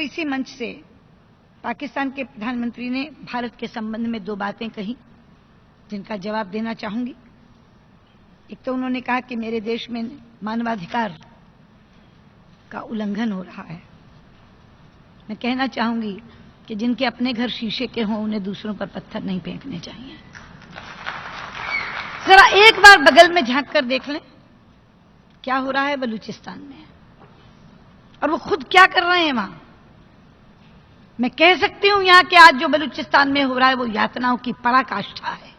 इसी मंच से पाकिस्तान के प्रधानमंत्री ने भारत के संबंध में दो बातें कही जिनका जवाब देना चाहूंगी। एक तो उन्होंने कहा कि मेरे देश में मानवाधिकार का उल्लंघन हो रहा है। मैं कहना चाहूंगी कि जिनके अपने घर शीशे के हों उन्हें दूसरों पर पत्थर नहीं फेंकने चाहिए। जरा एक बार बगल में झांक कर देख लें क्या हो रहा है बलूचिस्तान में, और वो खुद क्या कर रहे हैं वहां। मैं कह सकती हूं यहां कि आज जो बलूचिस्तान में हो रहा है वो यातनाओं की पराकाष्ठा है।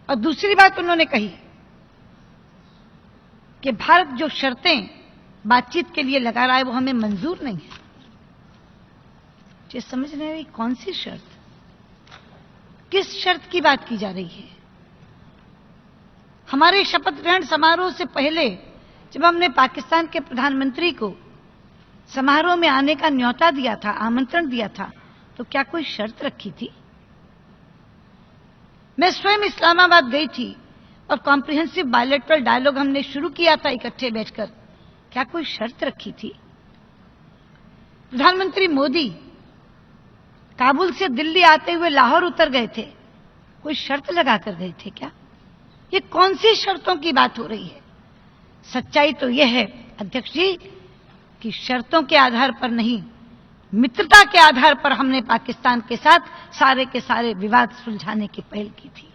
और दूसरी बात उन्होंने कही कि भारत जो शर्तें बातचीत के लिए लगा रहा है वो हमें मंजूर नहीं है। ये समझ नहीं रही कौन सी शर्त, किस शर्त की बात की जा रही है। हमारे शपथ ग्रहण समारोह से पहले जब हमने पाकिस्तान के प्रधानमंत्री को समारोह में आने का न्योता दिया था, आमंत्रण दिया था, तो क्या कोई शर्त रखी थी? मैं स्वयं इस्लामाबाद गई थी और कॉम्प्रिहेंसिव बायलैटरल डायलॉग हमने शुरू किया था इकट्ठे बैठकर। क्या कोई शर्त रखी थी? प्रधानमंत्री मोदी काबुल से दिल्ली आते हुए लाहौर उतर गए थे, कोई शर्त लगाकर गए थे क्या? ये कौन सी शर्तों की बात हो रही है? सच्चाई तो यह है अध्यक्ष जी कि शर्तों के आधार पर नहीं, मित्रता के आधार पर हमने पाकिस्तान के साथ सारे के सारे विवाद सुलझाने की पहल की थी।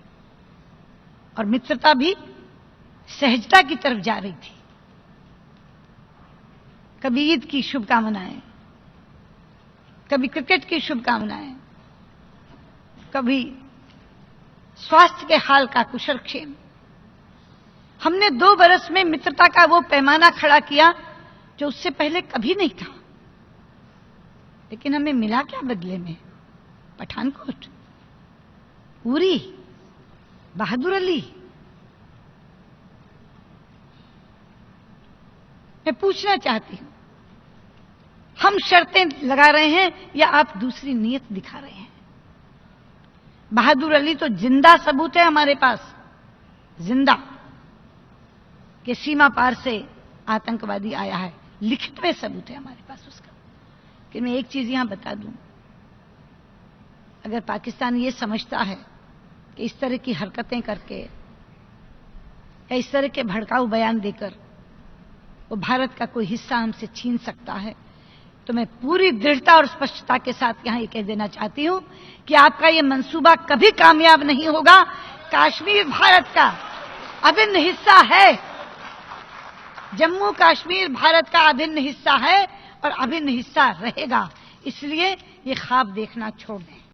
और मित्रता भी सहजता की तरफ जा रही थी। कभी ईद की शुभकामनाएं, कभी क्रिकेट की शुभकामनाएं, कभी स्वास्थ्य के हाल का कुशलक्षेम। हमने 2 बरस में मित्रता का वो पैमाना खड़ा किया जो उससे पहले कभी नहीं था। लेकिन हमें मिला क्या बदले में? पठानकोट, उरी, बहादुर अली। मैं पूछना चाहती हूं, हम शर्तें लगा रहे हैं या आप दूसरी नीयत दिखा रहे हैं? बहादुर अली तो जिंदा सबूत है हमारे पास, जिंदा, कि सीमा पार से आतंकवादी आया है, लिखित में सबूत है हमारे पास उसका। कि मैं एक चीज यहां बता दूं, अगर पाकिस्तान ये समझता है कि इस तरह की हरकतें करके या इस तरह के भड़काऊ बयान देकर वो भारत का कोई हिस्सा हमसे छीन सकता है, तो मैं पूरी दृढ़ता और स्पष्टता के साथ यहां ये कह देना चाहती हूं कि आपका ये मंसूबा कभी कामयाब नहीं होगा। कश्मीर भारत का अभिन्न हिस्सा है, जम्मू कश्मीर भारत का अभिन्न हिस्सा है और अभिन्न हिस्सा रहेगा। इसलिए ये ख्वाब देखना छोड़ दें।